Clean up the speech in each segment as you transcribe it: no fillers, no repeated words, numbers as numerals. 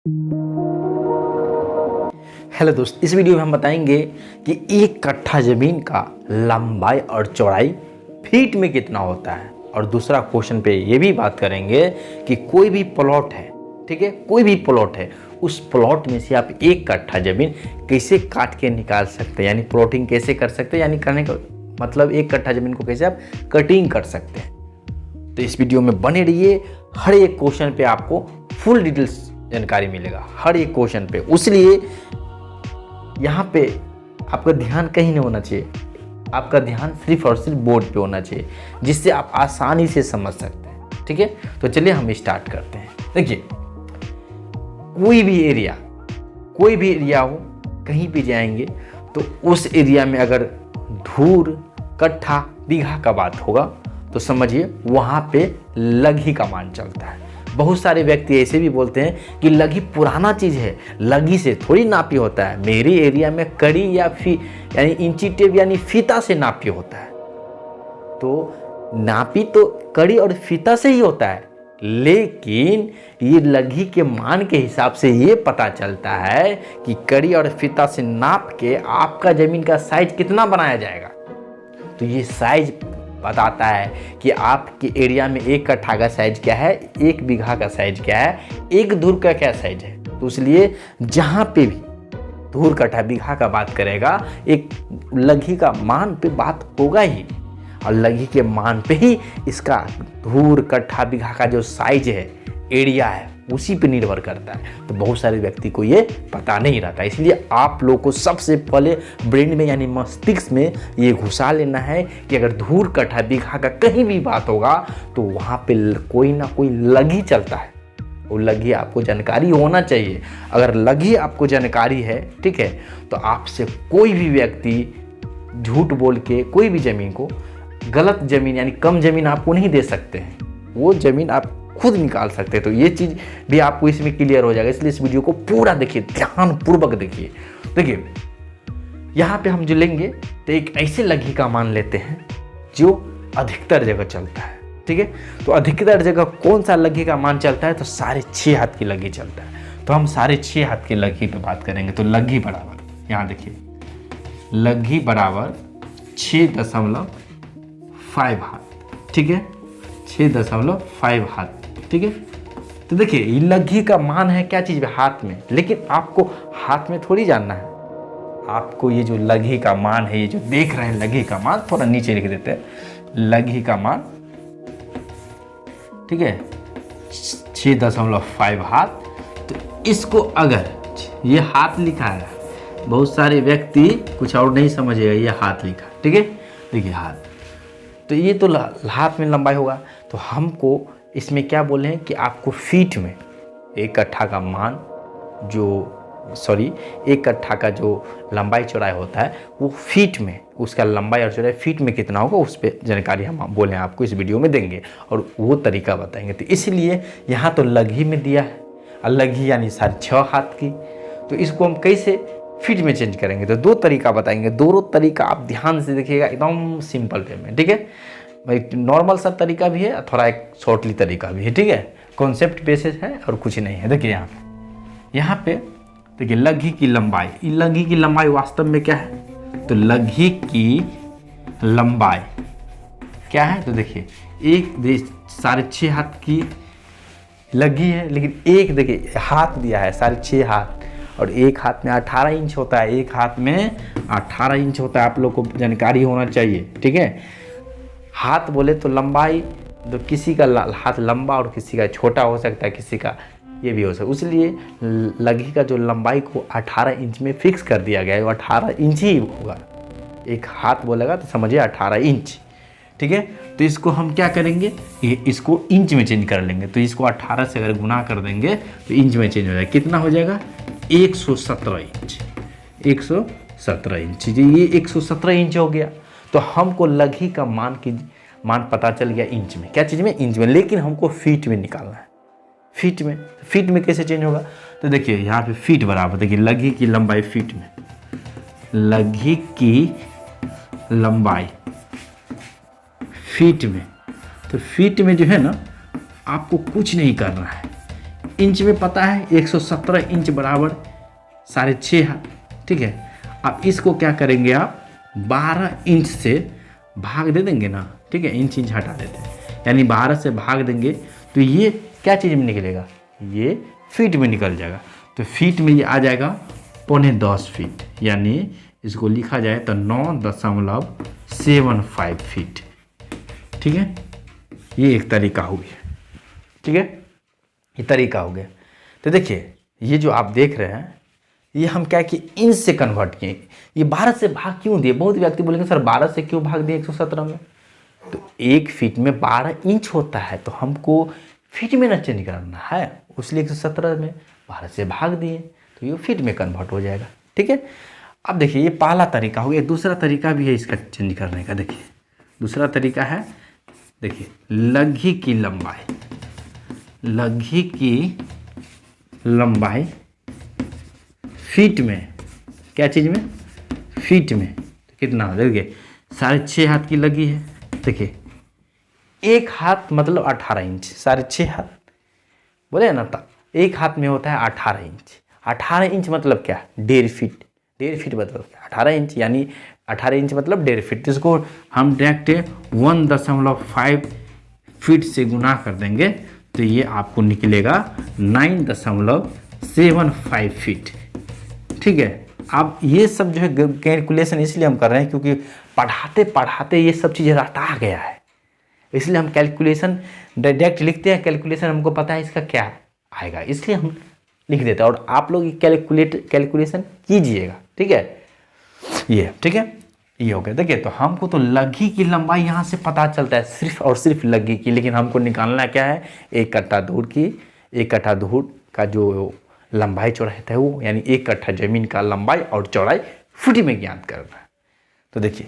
Hello दोस्त, इस video में हम बताएंगे कि 1 कट्ठा ज़मीन का लंबाई और चौड़ाई फीट में कितना होता है। और दूसरा क्वेश्चन पे ये भी बात करेंगे कि कोई भी प्लॉट है, ठीक है, कोई भी प्लॉट है, उस प्लॉट में से आप 1 कट्ठा ज़मीन कैसे काट के निकाल सकते हैं, यानी प्लॉटिंग कैसे कर सकते हैं, यानी करने का मतलब 1 कट्ठा ज़मीन को कैसे आप कटिंग कर सकते हैं। तो इस वीडियो में बने रहिए, हर एक क्वेश्चन पे आपको फुल डिटेल्स जानकारी मिलेगा, हर एक क्वेश्चन पे। इसलिए यहाँ पे आपका ध्यान कहीं नहीं होना चाहिए, आपका ध्यान सिर्फ और सिर्फ बोर्ड पे होना चाहिए, जिससे आप आसानी से समझ सकते हैं। ठीक है, तो चलिए हम स्टार्ट करते हैं। देखिए, कोई भी एरिया हो, कहीं भी जाएंगे तो उस एरिया में अगर धूर, कट्ठा, बीघा का बात होगा तो समझिए वहाँ पे लघी का मान चलता है। बहुत सारे व्यक्ति ऐसे भी बोलते हैं कि लघी पुराना चीज़ है, लघी से थोड़ी नापी होता है। मेरे एरिया में कड़ी या यानी इंची टेप यानी फीता से नापी होता है। तो नापी तो कड़ी और फीता से ही होता है, लेकिन ये लघी के मान के हिसाब से ये पता चलता है कि कड़ी और फीता से नाप के आपका ज़मीन का साइज कितना बनाया जाएगा। तो ये साइज बताता है कि आपके एरिया में 1 कट्ठा का साइज क्या है, 1 बीघा का साइज क्या है, 1 धूर का क्या साइज है। तो इसलिए जहाँ पे भी धूर, कट्ठा, बीघा का बात करेगा, एक लघी का मान पे बात होगा ही, और लघी के मान पे ही इसका धूर, कट्ठा, बीघा का जो साइज है, एरिया है, उसी पे निर्भर करता है। तो बहुत सारे व्यक्ति को ये पता नहीं रहता, इसलिए आप लोग को सबसे पहले ब्रेन में यानी मस्तिष्क में ये घुसा लेना है कि अगर धूर, कट्ठा, बीघा का कहीं भी बात होगा तो वहाँ पे कोई ना कोई लघी चलता है। वो लघी आपको जानकारी होना चाहिए। अगर लघी आपको जानकारी है, ठीक है, तो आपसे कोई भी व्यक्ति झूठ बोल के कोई भी ज़मीन को, गलत ज़मीन यानी कम ज़मीन आपको नहीं दे सकते हैं, वो ज़मीन आप खुद निकाल सकते हैं। तो ये चीज़ भी आपको इसमें क्लियर हो जाएगा, इसलिए इस वीडियो को पूरा देखिए, ध्यानपूर्वक देखिए। देखिए, यहाँ पे हम जो लेंगे तो एक ऐसे लघी का मान लेते हैं जो अधिकतर जगह चलता है। ठीक है, तो अधिकतर जगह कौन सा लघी का मान चलता है, तो 6.5 हाथ की लघी चलता है। तो हम 6.5 हाथ की लघी पे बात करेंगे। तो लघी बराबर, यहाँ देखिए, लघी बराबर 6.5 हाथ। ठीक है, 6.5 हाथ। ठीक है, तो देखिए ये लघी का मान है क्या चीज़ में, हाथ में, लेकिन आपको हाथ में थोड़ी जानना है। आपको ये जो लघी का मान है, ये जो देख रहे हैं लघी का मान, थोड़ा नीचे लिख देते हैं, लघी का मान, ठीक है, 6.5 हाथ। तो इसको अगर ये हाथ लिखा है, बहुत सारे व्यक्ति कुछ और नहीं समझेगा, ये हाथ लिखा, ठीक है, देखिए हाथ, तो ये तो हाथ में लंबाई होगा। तो हमको इसमें क्या बोले हैं कि आपको फीट में 1 कट्ठा का मान जो 1 कट्ठा का जो लंबाई चौड़ाई होता है वो फीट में, उसका लंबाई और चौड़ाई फीट में कितना होगा उस पर जानकारी हम बोले आपको इस वीडियो में देंगे और वो तरीका बताएंगे। तो इसलिए यहाँ तो लघी में दिया है, और लघी यानी 6.5 हाथ की, तो इसको हम कैसे फीट में चेंज करेंगे। तो 2 तरीका बताएंगे, दोनों तरीका आप ध्यान से देखिएगा, एकदम सिंपल वे में। ठीक है भाई, नॉर्मल सब तरीका भी है, थोड़ा एक शॉर्टली तरीका भी है। ठीक है, कॉन्सेप्ट बेसिस है और कुछ नहीं है। देखिए यहाँ पे देखिए लघी की लंबाई, लघी की लंबाई वास्तव में क्या है, तो लघी की लंबाई क्या है, तो देखिए 6.5 हाथ की लघी है, लेकिन एक देखिए हाथ दिया है 6.5 हाथ, और एक हाथ में 18 इंच होता है, एक हाथ में 18 इंच होता है, आप लोग को जानकारी होना चाहिए। ठीक है, हाथ बोले तो लंबाई, तो किसी का हाथ लंबा और किसी का छोटा हो सकता है, किसी का ये भी हो सकता है, इसलिए लघी का जो लंबाई को 18 इंच में फिक्स कर दिया गया है, वो 18 इंच ही होगा। एक हाथ बोलेगा तो समझिए 18 इंच। ठीक है, तो इसको हम क्या करेंगे, इसको इंच में चेंज कर लेंगे। तो इसको 18 से अगर गुना कर देंगे तो इंच में चेंज हो जाएगा, कितना हो जाएगा, 117 इंच। 117 इंच, ये 117 इंच हो गया। तो हमको लघी का मान पता चल गया इंच में, क्या चीज़ में, इंच में, लेकिन हमको फीट में निकालना है। फीट में कैसे चेंज होगा, तो देखिए यहाँ पे फीट बराबर, देखिए लघी की लंबाई फीट में, लघी की लंबाई फीट में, तो फीट में जो है ना, आपको कुछ नहीं करना है, इंच में पता है 117 इंच बराबर 6.5 हाथ, ठीक है। अब इसको क्या करेंगे आप 12 इंच से भाग दे देंगे ना, ठीक है, इंच हटा देते हैं, यानी 12 से भाग देंगे तो ये क्या चीज़ में निकलेगा, ये फीट में निकल जाएगा। तो फीट में ये आ जाएगा 10.25 फीट, यानी इसको लिखा जाए तो 9.75 फीट, ठीक है। ये एक तरीका हो गया, ठीक है, ये तरीका हो गया। तो देखिए ये जो आप देख रहे हैं ये हम क्या कि इंच से कन्वर्ट किए। ये 12 से भाग क्यों दिए, बहुत व्यक्ति बोलेंगे सर 12 से क्यों भाग दिए 117 में, तो 1 फीट में 12 इंच होता है, तो हमको फीट में न चेंज करना है, इसलिए 117 में 12 से भाग दिए तो ये फीट में कन्वर्ट हो जाएगा, ठीक है। अब देखिए ये पहला तरीका हो गया। दूसरा तरीका भी है इसका चेंज करने का। देखिए दूसरा तरीका है, देखिए लघी की लंबाई, लघी की लंबाई फीट में, क्या चीज़ में, फीट में, तो कितना हो, देखिए 6.5 हाथ की लगी है। देखिए 1 हाथ मतलब 18 इंच, 6.5 हाथ बोले ना, तो 1 हाथ में होता है 18 इंच। 18 इंच मतलब क्या, 1.5 फीट, 1.5 फीट मतलब क्या 18 इंच, यानी 18 इंच मतलब 1.5 फीट। तो इसको हम डायरेक्ट 1.5 फीट से गुना कर देंगे तो ये आपको निकलेगा 9.75 फीट, ठीक है। अब ये सब जो है कैलकुलेशन इसलिए हम कर रहे हैं क्योंकि पढ़ाते पढ़ाते ये सब चीज़ें रटा गया है, इसलिए हम कैलकुलेशन डायरेक्ट लिखते हैं। कैलकुलेशन हमको पता है इसका क्या आएगा, इसलिए हम लिख देते हैं और आप लोग कैलकुलेशन कीजिएगा, ठीक है। ये ठीक है, ये हो गया। देखिए तो हमको तो लघी की लंबाई यहाँ से पता चलता है सिर्फ और सिर्फ लघी की, लेकिन हमको निकालना क्या है, 1 कट्ठा धूर की, 1 कट्ठा धूर का जो लंबाई चौड़ाई है वो, यानी 1 कट्ठा जमीन का लंबाई और चौड़ाई फुट में ज्ञात करना है। तो देखिए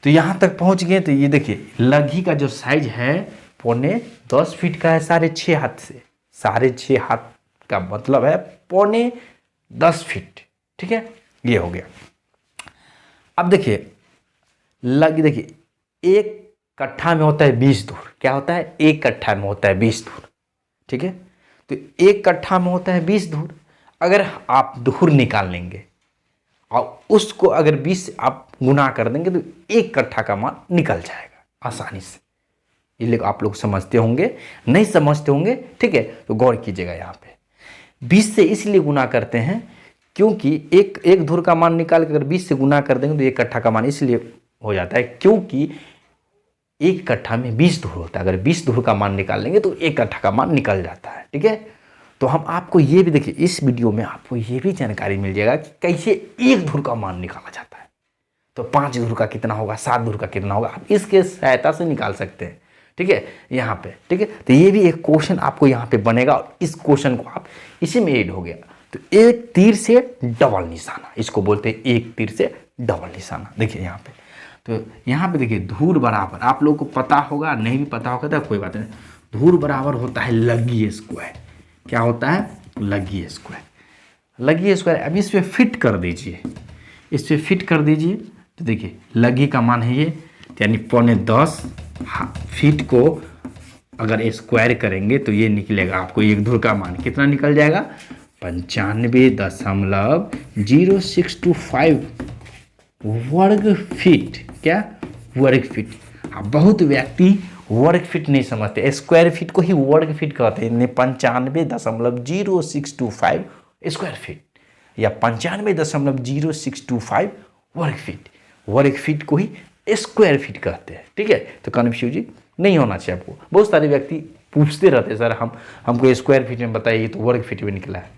तो यहाँ तक पहुँच गए। तो ये देखिए लघी का जो साइज है 10.25 फीट का है 6.5 हाथ से, 6.5 हाथ का मतलब है 10.25 फीट, ठीक है, ये हो गया। अब देखिए देखिए 1 कट्ठा में होता है 20 धूर, क्या होता है 1 कट्ठा में होता है 20 धूर, ठीक है। तो 1 कट्ठा में होता है 20 धूर, अगर आप धूर निकाल लेंगे और उसको अगर 20 से आप गुना कर देंगे तो 1 कट्ठा का मान निकल जाएगा आसानी से। ये आप लोग समझते होंगे, नहीं समझते होंगे, ठीक है, तो गौर कीजिएगा। यहाँ पे 20 से इसलिए गुना करते हैं क्योंकि एक धूर का मान निकाल कर अगर 20 से गुना कर देंगे तो 1 कट्ठा का मान इसलिए हो जाता है क्योंकि 1 कट्ठा में 20 धूर होता है। अगर 20 धूर का मान निकाल लेंगे तो 1 कट्ठा का मान निकल जाता है, ठीक है। तो हम आपको ये भी देखिए, इस वीडियो में आपको ये भी जानकारी मिल जाएगा कि कैसे 1 धूर का मान निकाला जाता है। तो 5 धूर का कितना होगा, 7 धूर का कितना होगा, आप इसके सहायता से निकाल सकते हैं, ठीक है, यहाँ पे, ठीक है। तो ये भी एक क्वेश्चन आपको यहाँ पे बनेगा और इस क्वेश्चन को आप इसी में ऐड हो गया। तो 1 तीर से डबल निशाना, इसको बोलते हैं 1 तीर से डबल निशाना। देखिए यहाँ पे, तो यहाँ पे देखिए धूर बराबर, आप लोगों को पता होगा, नहीं भी पता होगा तो कोई बात नहीं, धूर बराबर होता है लघी स्क्वायर। क्या होता है, लघी स्क्वायर, लघी स्क्वायर। अब इस पे फिट कर दीजिए, इस पे फिट कर दीजिए। तो देखिए लघी का मान है ये, यानी 10.25 फीट को अगर स्क्वायर करेंगे तो ये निकलेगा आपको 1 धूर का मान कितना निकल जाएगा, 95.065 वर्ग फीट। क्या, वर्ग फीट। अब बहुत व्यक्ति वर्ग फीट नहीं समझते, स्क्वायर फीट को ही वर्ग फीट कहते हैं। 95.0625 स्क्वायर फीट या 95.0625 वर्ग फीट, वर्ग फीट को ही स्क्वायर फीट कहते हैं, ठीक है। तो कन्फ्यूज नहीं होना चाहिए आपको। बहुत सारे व्यक्ति पूछते रहते हैं सर हमको स्क्वायर फीट में बताइए, तो वर्ग फीट में निकला है।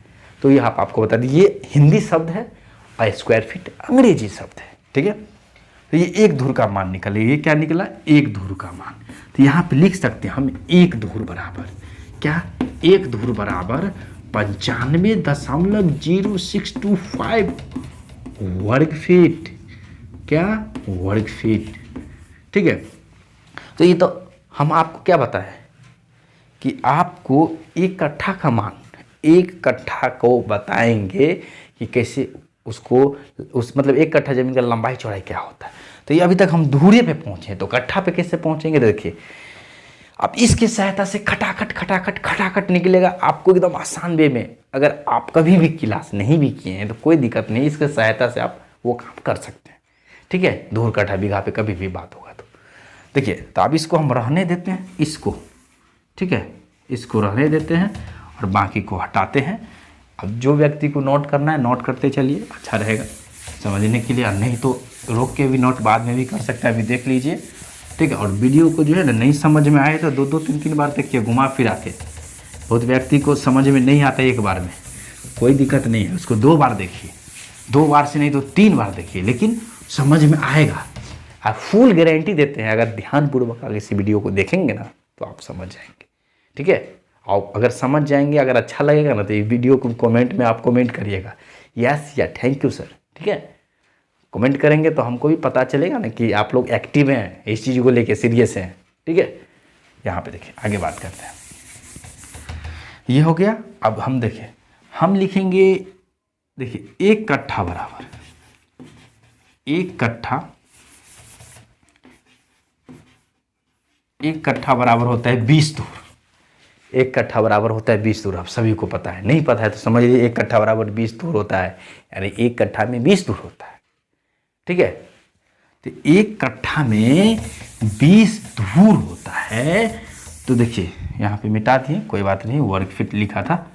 तो ये आपको बता दी, ये हिंदी शब्द है और स्क्वायर फीट अंग्रेजी शब्द है, ठीक है। तो ये 1 धूर का मान निकले, ये क्या निकला, 1 धूर का मान। तो यहाँ पे लिख सकते हैं हम 1 धूर बराबर क्या, 1 धूर बराबर 95.0625 वर्ग फीट। क्या, वर्ग फीट, ठीक है। तो ये तो हम आपको क्या बताएं कि आपको 1 कट्ठा का मान, 1 कट्ठा को बताएंगे कि कैसे उसको मतलब 1 कट्ठा जमीन का लंबाई चौड़ाई क्या होता है। तो ये अभी तक हम धूरे पे पहुंचे, तो कट्ठा पे कैसे पहुंचेंगे। देखिए अब इसकी सहायता से खटाखट खटाखट खटाखट निकलेगा आपको एकदम आसान वे में। अगर आप कभी भी क्लास नहीं भी किए हैं तो कोई दिक्कत नहीं, इसकी सहायता से आप वो काम कर सकते हैं। ठीक है, धूर कट्ठा बीघा पे कभी भी बात होगा तो देखिए। तो अब इसको हम रहने देते हैं इसको, ठीक है, इसको रहने देते हैं और बाकी को हटाते हैं। अब जो व्यक्ति को नोट करना है नोट करते चलिए, अच्छा रहेगा समझने के लिए, और नहीं तो रोक के भी नोट बाद में भी कर सकते हैं, अभी देख लीजिए। ठीक है, और वीडियो को जो है ना नहीं समझ में आए तो 2-2 3-3 बार देखिए घुमा फिरा के। बहुत व्यक्ति को समझ में नहीं आता एक बार में, कोई दिक्कत नहीं है, उसको 2 बार देखिए, 2 बार से नहीं तो 3 बार देखिए, लेकिन समझ में आएगा। आप फुल गारंटी देते हैं, अगर ध्यानपूर्वक आगे इस वीडियो को देखेंगे ना तो आप समझ जाएंगे। ठीक है, आप अगर समझ जाएंगे, अगर अच्छा लगेगा ना तो ये वीडियो को कमेंट में आप कमेंट करिएगा यस या थैंक यू सर। ठीक है, कमेंट करेंगे तो हमको भी पता चलेगा ना कि आप लोग एक्टिव हैं, इस चीज़ को लेके सीरियस हैं। ठीक है, यहाँ पे देखिए आगे बात करते हैं। ये हो गया। अब हम देखिए, हम लिखेंगे, देखिए 1 कट्ठा बराबर 1 कट्ठा, 1 कट्ठा बराबर होता है 20 धूर। 1 कट्ठा बराबर होता है 20 धूर। आप सभी को पता है, नहीं पता है तो समझ लीजिए 1 कट्ठा बराबर 20 धूर होता है, यानी 1 कट्ठा में 20 धूर होता है। ठीक है, तो 1 कट्ठा में 20 धूर होता है। तो देखिए यहाँ पे मिटा दिए, कोई बात नहीं, वर्ग फीट लिखा था।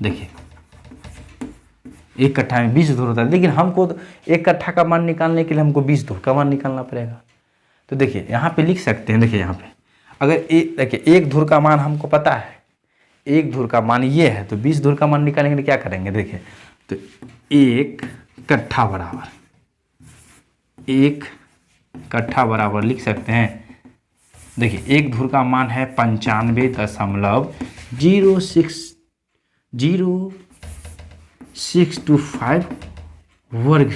देखिए 1 कट्ठा में 20 धूर होता है, लेकिन हमको 1 कट्ठा का मान निकालने के लिए हमको 20 धूर का मान निकालना पड़ेगा। तो देखिए यहाँ पे लिख सकते हैं, देखिए यहाँ पे अगर देखिए 1 धूर का मान हमको पता है, 1 धूर का मान ये है, तो 20 धूर का मान निकालेंगे तो क्या करेंगे, देखिए तो 1 कट्ठा बराबर 1 कट्ठा बराबर लिख सकते हैं। देखिए 1 धूर का मान है 95.0625 वर्ग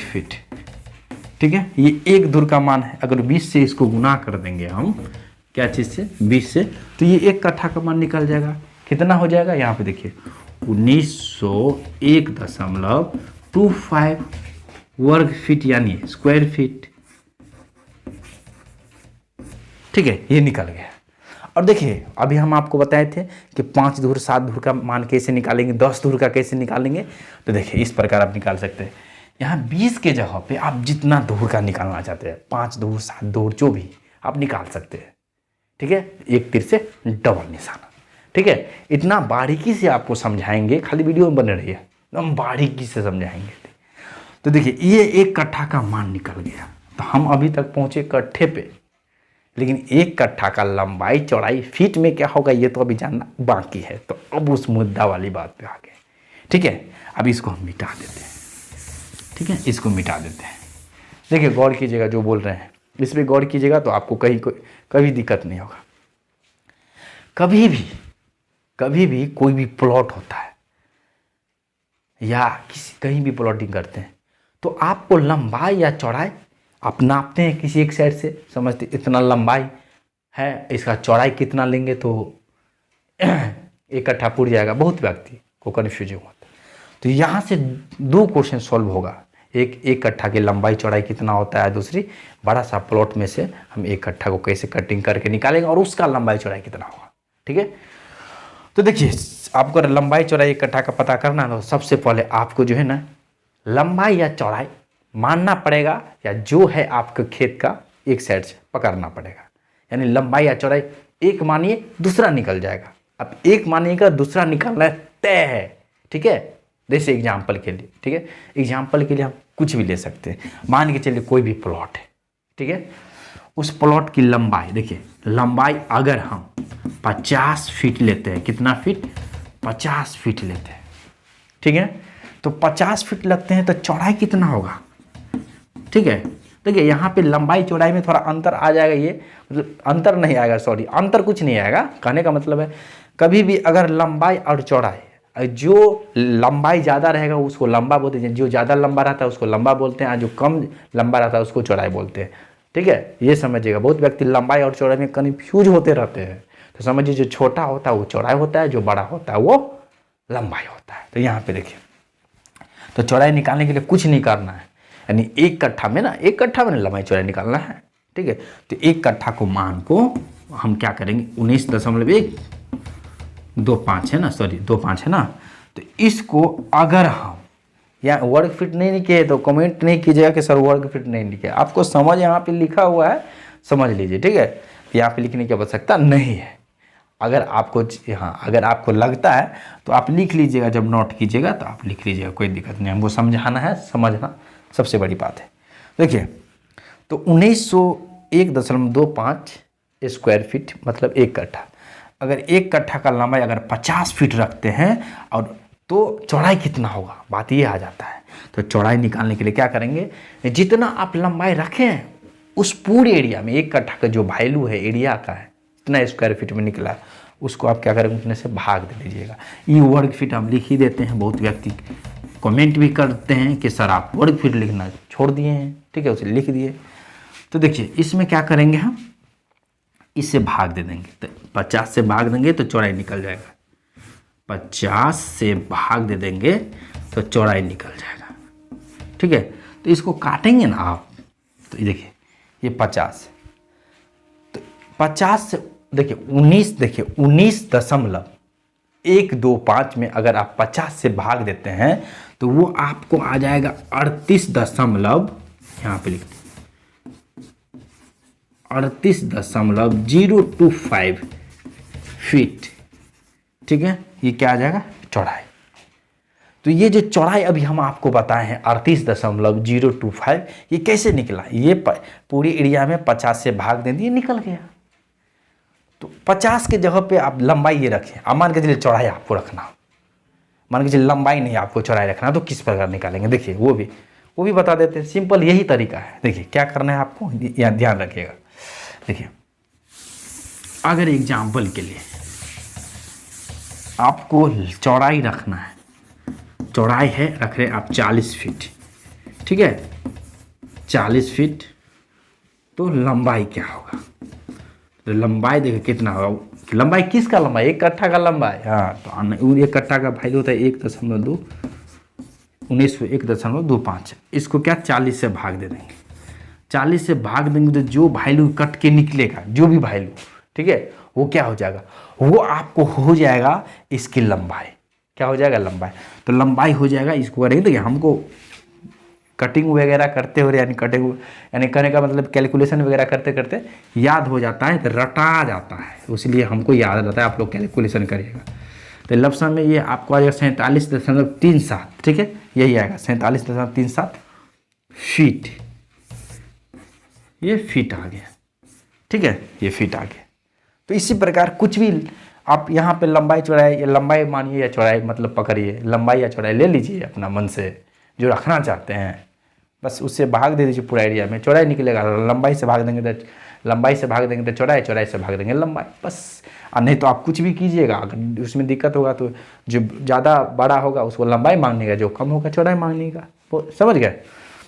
फीट। ठीक है, ये 1 धूर का मान है। अगर 20 से इसको गुना कर देंगे हम, क्या चीज़ से, 20 से, तो ये 1 कट्ठा का मान निकल जाएगा। कितना हो जाएगा, यहाँ पे देखिए 1901.25 वर्ग फीट, यानी स्क्वायर फीट। ठीक है, ये निकल गया। और देखिए अभी हम आपको बताए थे कि 5 धूर 7 धूर का मान कैसे निकालेंगे, 10 धूर का कैसे निकालेंगे। तो देखिए इस प्रकार आप निकाल सकते हैं। यहाँ 20 के जगह पे आप जितना धूर का निकालना चाहते हैं, 5 धूर 7 धूर जो भी आप निकाल सकते हैं। ठीक है, एक तीर से डबल निशाना। ठीक है, इतना बारीकी से आपको समझाएंगे, खाली वीडियो में बने रहिए, एकदम बारीकी से समझाएंगे। तो देखिए ये 1 कट्ठा का मान निकल गया। तो हम अभी तक पहुंचे कट्ठे पे, लेकिन 1 कट्ठा का लंबाई चौड़ाई फीट में क्या होगा ये तो अभी जानना बाकी है। तो अब उस मुद्दा वाली बात पे आ गए। ठीक है, अब इसको हम मिटा देते हैं। ठीक है, इसको मिटा देते हैं। देखिए गौर कीजिएगा जो बोल रहे हैं, इस पर गौर कीजिएगा तो आपको कभी दिक्कत नहीं होगा। कभी भी कोई भी प्लॉट होता है या कहीं भी प्लॉटिंग करते हैं तो आपको लंबाई या चौड़ाई आप नापते हैं किसी एक साइड से, समझते इतना लंबाई है, इसका चौड़ाई कितना लेंगे तो 1 कट्ठा पूर जाएगा। बहुत व्यक्ति को कन्फ्यूजन होता है। तो यहाँ से 2 क्वेश्चन सॉल्व होगा। एक कट्ठा की लंबाई चौड़ाई कितना होता है, दूसरी बड़ा सा प्लॉट में से हम 1 कट्ठा को कैसे कटिंग करके निकालेंगे और उसका लंबाई चौड़ाई कितना होगा। ठीक है, तो देखिए आपको लंबाई चौड़ाई 1 कट्ठा का पता करना है तो सबसे पहले आपको जो है ना लंबाई या चौड़ाई मानना पड़ेगा, या जो है आपके खेत का एक साइड से पकड़ना पड़ेगा। यानी लंबाई या चौड़ाई एक मानिए दूसरा निकल जाएगा। अब एक मानिएगा दूसरा निकलना तय है। ठीक है, जैसे एग्जाम्पल के लिए, ठीक है, एग्जाम्पल के लिए हम कुछ भी ले सकते हैं। मान के चलिए कोई भी प्लॉट है, ठीक है, उस प्लॉट की लंबाई, देखिए लंबाई अगर हम 50 फीट लेते हैं, कितना फीट, 50 फीट लेते हैं। ठीक है, तो 50 फीट लगते हैं तो चौड़ाई कितना होगा। ठीक है, देखिए यहाँ पे लंबाई चौड़ाई में थोड़ा अंतर आ जाएगा। ये मतलब अंतर नहीं आएगा, सॉरी अंतर कुछ नहीं आएगा। कहने का मतलब है कभी भी अगर लंबाई और चौड़ाई, जो लंबाई ज़्यादा रहेगा उसको लंबा बोलते हैं, जो ज़्यादा लंबा रहता है उसको लंबा बोलते हैं, और जो कम लंबा रहता है उसको चौड़ाई बोलते हैं। ठीक है, ये समझिएगा। बहुत व्यक्ति लंबाई और चौड़ाई में कन्फ्यूज होते रहते हैं। तो समझिए जो छोटा होता है वो चौड़ाई होता है, जो बड़ा होता है वो लंबाई होता है। तो यहाँ पे देखिए, तो चौड़ाई निकालने के लिए कुछ नहीं करना है, यानी 1 कट्ठा में ना 1 कट्ठा में लंबाई चौड़ाई निकालना है। ठीक है। तो 1 कट्ठा को मान को हम क्या करेंगे, 19.125 है ना, सॉरी 25 है ना। तो इसको अगर हम यहाँ वर्ग फीट नहीं लिखे तो कमेंट नहीं कीजिएगा कि सर वर्ग फीट नहीं लिखे, आपको समझ यहाँ पे लिखा हुआ है, समझ लीजिए, ठीक है। यहाँ पे लिखने की आवश्यकता नहीं है। अगर आपको अगर आपको लगता है तो आप लिख लीजिएगा, जब नोट कीजिएगा तो आप लिख लीजिएगा, कोई दिक्कत नहीं। हमको समझाना है, समझना सबसे बड़ी बात है। देखिए, तो 1901.25 स्क्वायर फीट मतलब 1 कट्ठा। अगर 1 कट्ठा का लंबाई अगर 50 फीट रखते हैं और तो चौड़ाई कितना होगा, बात ये आ जाता है। तो चौड़ाई निकालने के लिए क्या करेंगे, जितना आप लंबाई रखें उस पूरे एरिया में 1 कट्ठा का जो वैल्यू है एरिया का है, इतना स्क्वायर फीट में निकला, उसको आप क्या करेंगे, उतने से भाग दे दीजिएगा। ये वर्ग फीट हम लिख ही देते हैं। बहुत व्यक्ति कमेंट भी करते हैं कि सर आप वर्ग फीट लिखना छोड़ दिए हैं, ठीक है, उसे लिख दिए। तो देखिए, इसमें क्या करेंगे, हम इससे भाग दे देंगे। तो 50 से भाग देंगे तो चौड़ाई निकल जाएगा। 50 से भाग दे देंगे तो चौड़ाई निकल जाएगा, ठीक है। तो इसको काटेंगे ना आप, तो ये देखिए, ये 50, तो 50 से देखिए 19.125 में अगर आप 50 से भाग देते हैं तो वो आपको आ जाएगा 38 दशमलव, यहाँ पे लिखते 38.025 फीट, ठीक है। ये क्या आ जाएगा, चौड़ाई। तो ये जो चौड़ाई अभी हम आपको बताए हैं 38.025, ये कैसे निकला, ये पूरी एरिया में 50 से भाग दे दिए, निकल गया। तो 50 के जगह पे आप लंबाई ये रखें, अब मान के चलिए चौड़ाई आपको रखना, मान के चलिए लंबाई नहीं आपको चौड़ाई रखना, तो किस प्रकार निकालेंगे, देखिए वो भी बता देते हैं। सिंपल यही तरीका है। देखिए क्या करना है आपको, यहाँ ध्यान रखिएगा। देखिए, अगर एग्जाम्पल के लिए आपको चौड़ाई रखना है, चौड़ाई है रख रहे आप 40 फीट, ठीक है, 40 फीट, तो लंबाई क्या होगा, तो लंबाई देखिए कितना होगा, लंबाई किसका लंबाई, 1 कट्ठा का लंबाई, हाँ। तो 1 कट्ठा का वैल्यू होता है 1.25, इसको क्या 40 से भाग दे देंगे। 40 से भाग देंगे तो जो वैल्यू कट के निकलेगा, जो भी वैल्यू, ठीक है, वो क्या हो जाएगा, वो आपको हो जाएगा इसकी लंबाई। क्या हो जाएगा, लंबाई। तो लंबाई हो जाएगा, इसको करेंगे। देखिए, हमको कटिंग वगैरह करते हो, यानी कटिंग यानी करने का मतलब कैलकुलेशन वगैरह करते करते याद हो जाता है, तो रटा जाता है, इसलिए हमको याद रहता है। आप लोग कैलकुलेशन करिएगा तो लमसम में ये आपको आ जाएगा 47.37, ठीक है, यही आएगा 47.37 फीट। ये फीट आ गया, ठीक है, ये फीट आ गया। तो इसी प्रकार कुछ भी आप यहाँ पे लंबाई चौड़ाई, या लंबाई मानिए या चौड़ाई मतलब पकड़िए, लंबाई या चौड़ाई ले लीजिए अपना मन से जो रखना चाहते हैं, बस उससे भाग दे दीजिए पूरा एरिया में, चौड़ाई निकलेगा। लंबाई से भाग देंगे तो लंबाई से भाग देंगे तो चौड़ाई, चौड़ाई से भाग देंगे लंबाई, बस। और नहीं तो आप कुछ भी कीजिएगा, अगर उसमें दिक्कत होगा तो जो ज़्यादा बड़ा होगा उसको लंबाई मांगनेगा, जो कम होगा चौड़ाई मांगनेगा, वो समझ गए।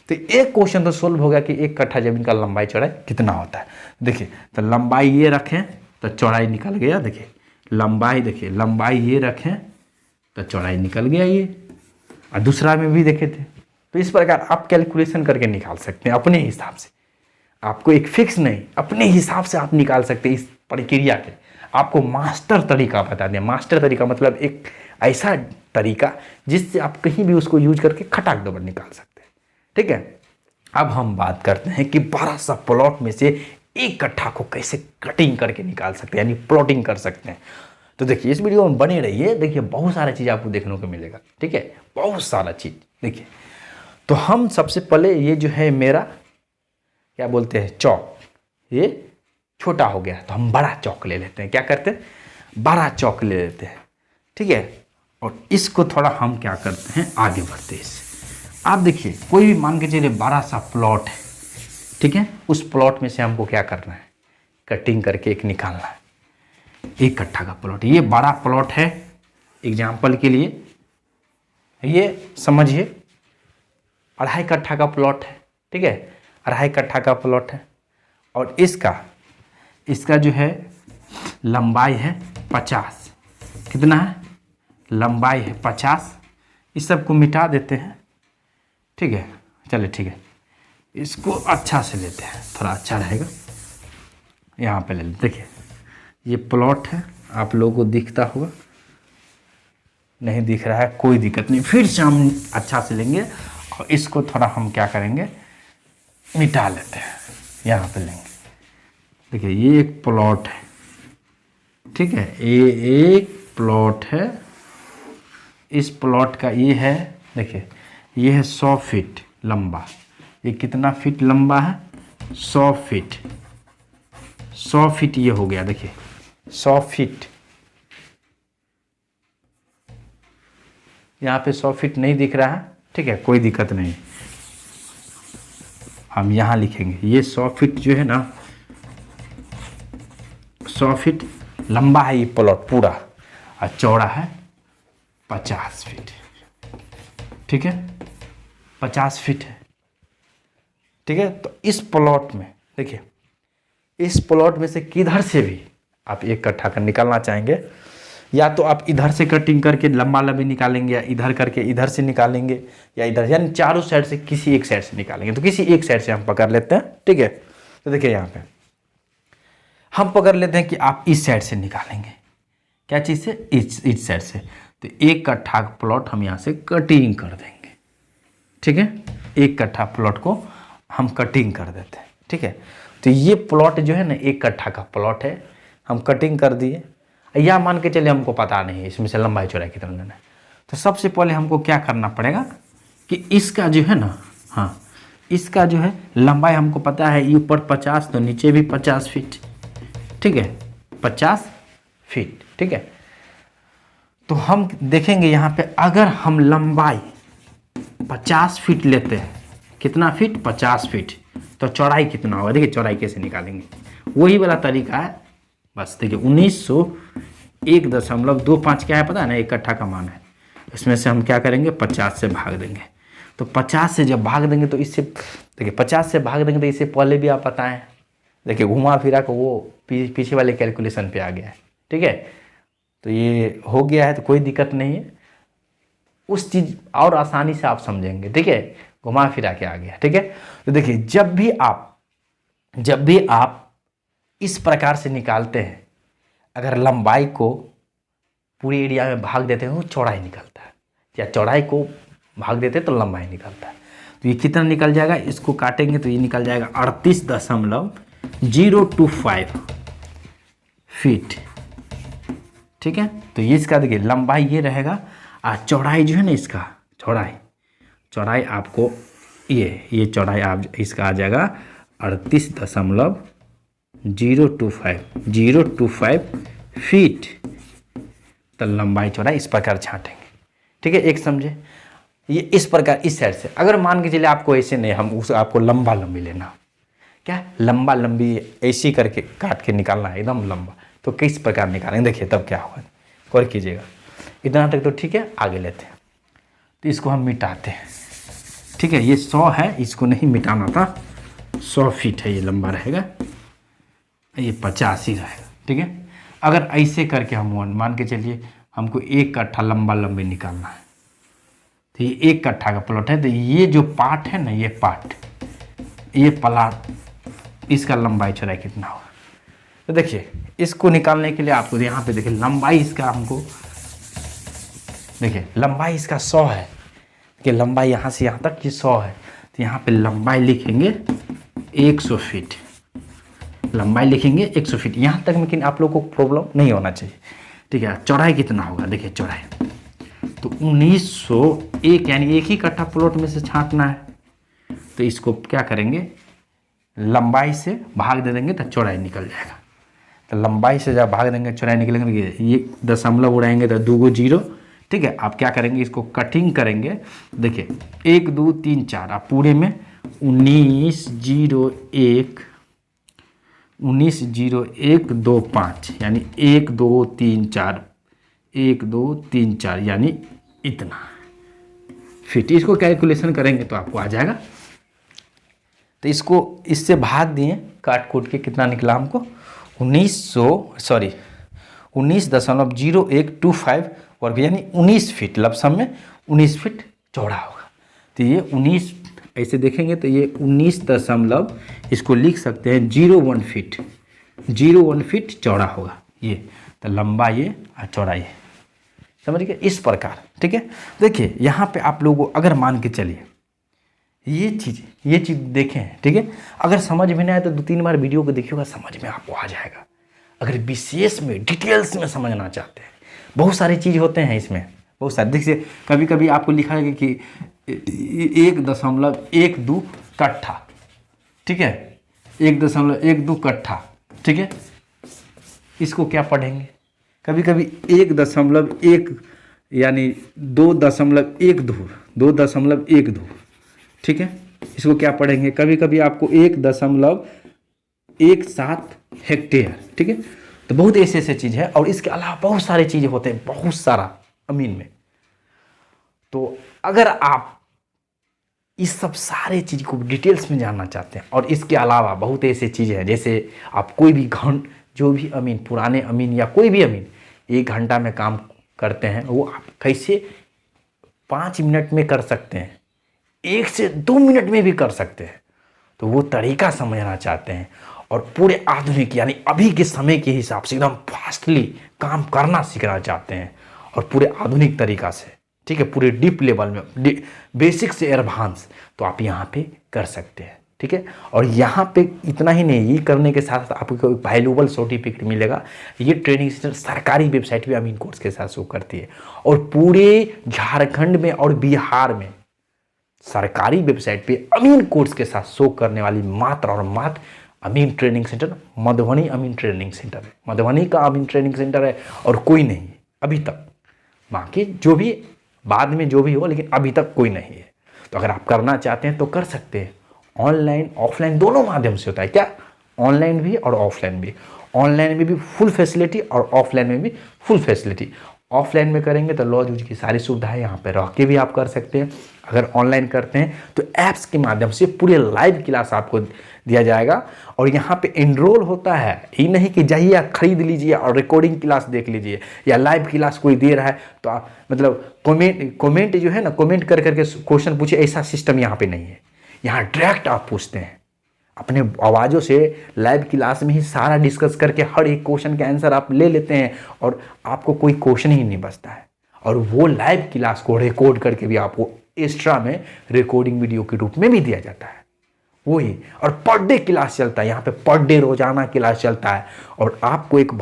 तो एक क्वेश्चन तो सोल्व हो गया कि 1 कट्ठा जमीन का लंबाई चौड़ाई कितना होता है। देखिए, तो लंबाई ये रखें तो चौड़ाई निकल गया। देखिए लंबाई, देखिए लंबाई ये रखें तो चौड़ाई निकल गया ये। और दूसरा में भी देखे थे। तो इस प्रकार आप कैलकुलेशन करके निकाल सकते हैं अपने हिसाब से, आपको एक फिक्स नहीं, अपने हिसाब से आप निकाल सकते हैं इस प्रक्रिया के। आपको मास्टर तरीका बता दें। मास्टर तरीका मतलब एक ऐसा तरीका जिससे आप कहीं भी उसको यूज करके खटाक दबर निकाल सकते हैं, ठीक है। अब हम बात करते हैं कि 12 सा प्लॉट में से 1 कट्ठा को कैसे कटिंग करके निकाल सकते हैं, यानी प्लॉटिंग कर सकते हैं। तो देखिए इस वीडियो में बने रहिए, देखिए बहुत सारा चीज़ आपको देखने को मिलेगा, ठीक है, बहुत सारा चीज़। देखिए, तो हम सबसे पहले ये जो है मेरा क्या बोलते हैं चौक, ये छोटा हो गया तो हम बड़ा चौक ले लेते हैं। क्या करते हैं, बड़ा चौक ले लेते हैं, ठीक है। और इसको थोड़ा हम क्या करते हैं, आगे बढ़ते हैं इससे। आप देखिए कोई भी मान के चलिए बड़ा सा प्लॉट है, ठीक है, उस प्लॉट में से हमको क्या करना है, कटिंग करके एक निकालना है। 1 कट्ठा का प्लॉट, ये बड़ा प्लॉट है। एग्जाम्पल के लिए ये समझिए 2.5 कट्ठा का प्लॉट है, ठीक है, 2.5 कट्ठा का प्लॉट है। और इसका जो है लंबाई है 50, कितना है, लंबाई है 50। इस सब को मिटा देते हैं, ठीक है, चलिए ठीक है। इसको अच्छा से लेते हैं, थोड़ा अच्छा रहेगा। यहाँ पे ले लेते, देखिए ये प्लॉट है, आप लोगों को दिखता होगा, नहीं दिख रहा है कोई दिक्कत नहीं, फिर से हम अच्छा से लेंगे और इसको थोड़ा हम क्या करेंगे, मिटा लेते हैं। यहाँ पे लेंगे, देखिए ये एक प्लॉट है, ठीक है, ये एक प्लॉट है। इस प्लॉट का ये है, देखिए ये है 100 फीट लंबा। ये कितना फीट लंबा है, 100 फीट। 100 फीट ये हो गया, देखिए 100 फीट। यहाँ पे 100 फीट नहीं दिख रहा है, ठीक है, कोई दिक्कत नहीं, हम यहाँ लिखेंगे। ये 100 फीट जो है ना, 100 फीट लंबा है ये प्लॉट पूरा, और चौड़ा है 50 फीट, ठीक है, 50 फीट है, ठीक है। तो इस प्लॉट में देखिए, इस प्लॉट में से किधर से भी आप एक कट्ठा का निकालना चाहेंगे, या तो आप इधर से कटिंग करके लंबा लंबी निकालेंगे, या इधर करके इधर से निकालेंगे, या इधर, यानी चारों साइड से किसी एक साइड से निकालेंगे। तो किसी एक साइड से हम पकड़ लेते हैं, ठीक है। तो देखिए यहाँ पे हम पकड़ लेते हैं कि आप इस साइड से निकालेंगे, क्या चीज़ से, इस साइड से। तो एक कट्ठा प्लॉट हम यहाँ से कटिंग कर देंगे, ठीक है, एक कट्ठा प्लॉट को हम कटिंग कर देते हैं, ठीक है। तो ये प्लॉट जो है ना, एक कट्ठा का प्लॉट है, हम कटिंग कर दिए। या मान के चलिए हमको पता नहीं है इसमें से लंबाई चौड़ाई कितना लेना है, तो सबसे पहले हमको क्या करना पड़ेगा कि इसका जो है ना, हाँ, इसका जो है लंबाई हमको पता है, ये ऊपर 50 तो नीचे भी 50 फीट, ठीक है, 50 फीट, ठीक है। तो हम देखेंगे यहाँ पे, अगर हम लंबाई 50 फीट लेते हैं, कितना फीट, 50 फीट, तो चौड़ाई कितना होगा, देखिए चौड़ाई कैसे निकालेंगे, वही वाला तरीका है। बस देखिए 1901.25 क्या है पता है ना, एक कट्ठा का मान है। इसमें से हम क्या करेंगे, 50 से भाग देंगे। तो 50 से जब भाग देंगे तो इससे, देखिए 50 से भाग देंगे तो इससे पहले भी आप बताएं, देखिए घुमा फिरा को वो पीछे वाले कैलकुलेशन पे आ गया है, ठीक है। तो ये हो गया है, तो कोई दिक्कत नहीं है, उस चीज़ और आसानी से आप समझेंगे, ठीक है, घुमा फिरा के आ गया, ठीक है। तो देखिए जब भी आप इस प्रकार से निकालते हैं, अगर लंबाई को पूरी एरिया में भाग देते हैं तो चौड़ाई निकलता है, या चौड़ाई को भाग देते हैं तो लंबाई निकलता है। तो ये कितना निकल जाएगा, इसको काटेंगे तो ये निकल जाएगा 38.025 फीट, ठीक है। तो ये इसका देखिए लंबाई ये रहेगा, और चौड़ाई जो है ना, इसका चौड़ाई आपको ये चौड़ाई आप इसका आ जाएगा 38.025 फीट। तो लंबाई चौड़ाई इस प्रकार छांटेंगे, ठीक है, एक समझे। ये इस प्रकार इस साइड से, अगर मान के चलिए आपको ऐसे नहीं, हम उस आपको लंबा लंबी लेना, क्या लंबा लंबी ऐसी करके काट के निकालना है एकदम लंबा, तो किस प्रकार निकालेंगे, देखिए तब क्या होगा, गौर कीजिएगा। इतना तक तो ठीक है, आगे लेते हैं। तो इसको हम मिटाते हैं, ठीक है, ये 100 है, इसको नहीं मिटाना था, 100 फीट है, ये लंबा रहेगा, ये 50 ही रहेगा, ठीक है। अगर ऐसे करके हम मान के चलिए हमको एक कट्ठा लंबा लंबी निकालना है, तो ये एक कट्ठा का प्लॉट है, तो ये जो पार्ट है ना, ये पार्ट, ये प्लॉट, इसका लंबाई चौड़ाई कितना होगा। तो देखिए इसको निकालने के लिए आपको यहाँ पे देखिए लंबाई इसका, हमको देखिए लंबाई इसका 100 है, कि लंबाई यहाँ से यहाँ तक ये 100 है, तो यहाँ पे लंबाई लिखेंगे 100 फीट, लंबाई लिखेंगे 100 फीट यहाँ तक, लेकिन आप लोगों को प्रॉब्लम नहीं होना चाहिए, ठीक है। चौड़ाई कितना होगा, देखिए चौड़ाई तो 1901, यानी एक ही कट्ठा प्लॉट में से छांटना है, तो इसको क्या करेंगे, लंबाई से भाग दे देंगे तो चौड़ाई निकल जाएगा। तो लंबाई से जब भाग देंगे चौड़ाई निकलेंगे, ये दशमलव उड़ाएंगे तो 2 0, ठीक है। आप क्या करेंगे, इसको कटिंग करेंगे, देखिए 1 2 3 4, आप पूरे में 190125, यानी 1 2 3 4, 1 2 3 4, यानी इतना फीट। इसको कैलकुलेशन करेंगे तो आपको आ जाएगा। तो इसको इससे भाग दिए, काट कूट के कितना निकला हमको, 19.0125 वर्ग, यानी 19 फीट, लमसम में 19 फीट चौड़ा होगा। तो ये 19 ऐसे देखेंगे तो ये 19 दशमलव इसको लिख सकते हैं 01 फीट, 01 फीट चौड़ा होगा ये। तो लंबा ये और चौड़ा ये, समझ गए इस प्रकार। ठीक है, देखिए यहाँ पे आप लोगों को अगर मान के चलिए ये चीज़ देखें, ठीक है, अगर समझ में नहीं आए तो 2-3 बार वीडियो को देखिएगा, समझ में आपको आ जाएगा। अगर विशेष में डिटेल्स में समझना चाहते हैं, बहुत सारी चीज़ होते हैं इसमें, बहुत सारे। देखिए कभी कभी आपको लिखा है कि 1.12 कट्ठा, ठीक है, 1.12 कट्ठा, ठीक है, इसको क्या पढ़ेंगे? कभी कभी 1.1 यानी 2.12, ठीक है, इसको क्या पढ़ेंगे? कभी कभी आपको 1.17 हेक्टेयर, ठीक है। तो बहुत ऐसे चीज़ है, और इसके अलावा बहुत सारे चीज़ें होते हैं, बहुत सारा अमीन में। तो अगर आप इस सब सारे चीज़ को डिटेल्स में जानना चाहते हैं, और इसके अलावा बहुत ऐसे चीज़ें हैं, जैसे आप कोई भी जो भी अमीन, पुराने अमीन या कोई भी अमीन 1 घंटा में काम करते हैं, वो आप कैसे 5 मिनट में कर सकते हैं, 1 से 2 मिनट में भी कर सकते हैं। तो वो तरीका समझना चाहते हैं, और पूरे आधुनिक यानी अभी के समय के हिसाब से एकदम फास्टली काम करना सीखना चाहते हैं, और पूरे आधुनिक तरीका से, ठीक है, पूरे डीप लेवल में, बेसिक से एडवांस, तो आप यहाँ पे कर सकते हैं। ठीक है, और यहाँ पे इतना ही नहीं, ये करने के साथ साथ आपको एक वैल्यूएबल सर्टिफिकेट मिलेगा। ये ट्रेनिंग सेंटर सरकारी वेबसाइट भी अमीन कोर्स के साथ शो करती है, और पूरे झारखंड में और बिहार में सरकारी वेबसाइट पे अमीन कोर्स के साथ शो करने वाली मात्र और मात्र अमीन ट्रेनिंग सेंटर मधुबनी अमीन ट्रेनिंग सेंटर है। मधुबनी का अमीन ट्रेनिंग सेंटर है, और कोई नहीं है अभी तक। बाकी जो भी बाद में जो भी हो, लेकिन अभी तक कोई नहीं है। तो अगर आप करना चाहते हैं तो कर सकते हैं। ऑनलाइन ऑफलाइन दोनों माध्यम से होता है, क्या? ऑनलाइन भी और ऑफलाइन भी। ऑनलाइन में भी फुल फैसिलिटी और ऑफलाइन में भी फुल फैसिलिटी। ऑफलाइन में करेंगे तो लॉज यूज की सारी सुविधाएं यहाँ पे रह के भी आप कर सकते हैं। अगर ऑनलाइन करते हैं तो ऐप्स के माध्यम से पूरे लाइव क्लास आपको दिया जाएगा, और यहाँ पे एनरोल होता है। ये नहीं कि जाइए खरीद लीजिए और रिकॉर्डिंग क्लास देख लीजिए, या लाइव क्लास कोई दे रहा है तो आप मतलब कमेंट जो है ना, कमेंट कर करके क्वेश्चन पूछे, ऐसा सिस्टम यहाँ पे नहीं है। यहाँ डायरेक्ट आप पूछते हैं अपने आवाज़ों से, लाइव क्लास में ही सारा डिस्कस करके हर एक क्वेश्चन का आंसर आप ले लेते हैं, और आपको कोई क्वेश्चन ही नहीं बचता है। और वो लाइव क्लास को रिकॉर्ड करके भी आपको एक्स्ट्रा में रिकॉर्डिंग वीडियो के रूप में भी दिया जाता है वही। और पर डे क्लास चलता है यहाँ पे, पर डे रोजाना क्लास चलता है, और आपको एक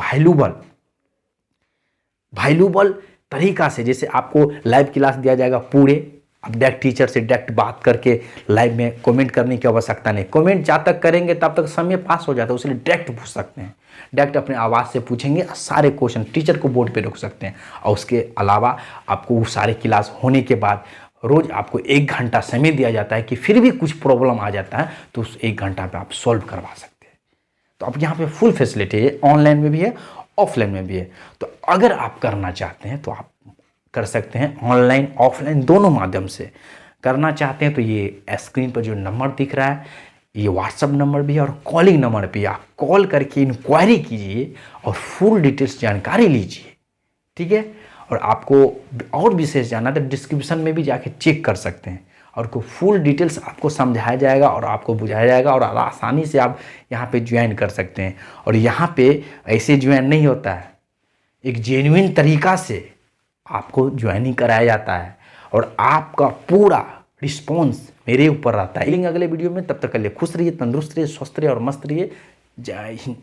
वैल्यूबल तरीका से, जैसे आपको लाइव क्लास दिया जाएगा पूरे, अब डायरेक्ट टीचर से डायरेक्ट बात करके लाइव में कमेंट करने की आवश्यकता नहीं। कमेंट जब तक करेंगे तब तक समय पास हो जाता है, इसलिए डायरेक्ट पूछ सकते हैं, डायरेक्ट अपने आवाज़ से पूछेंगे, सारे क्वेश्चन टीचर को बोर्ड पे रोक सकते हैं। और उसके अलावा आपको वो सारे क्लास होने के बाद रोज़ आपको 1 घंटा समय दिया जाता है कि फिर भी कुछ प्रॉब्लम आ जाता है तो उस 1 घंटा पे आप सॉल्व करवा सकते हैं। तो अब यहाँ पे फुल फैसिलिटी है, ऑनलाइन में भी है, ऑफलाइन में भी है। तो अगर आप करना चाहते हैं तो आप कर सकते हैं, ऑनलाइन ऑफलाइन दोनों माध्यम से करना चाहते हैं तो ये स्क्रीन पर जो नंबर दिख रहा है, ये व्हाट्सअप नंबर भी है, और कॉलिंग नंबर पे आप कॉल करके इंक्वायरी कीजिए और फुल डिटेल्स जानकारी लीजिए। ठीक है, और आपको और विशेष जानना तो डिस्क्रिप्शन में भी जाके चेक कर सकते हैं, और को फुल डिटेल्स आपको समझाया जाएगा और आपको बुझाया जाएगा, और आसानी से आप यहाँ पे ज्वाइन कर सकते हैं। और यहाँ पे ऐसे ज्वाइन नहीं होता है, एक जेन्युइन तरीका से आपको ज्वाइनिंग कराया जाता है, और आपका पूरा रिस्पॉन्स मेरे ऊपर रहता है। अगले वीडियो में, तब तक के लिए खुश रहिए, तंदुरुस्त रहिए, स्वस्थ रहिए और मस्त रहिए। जय हिंद।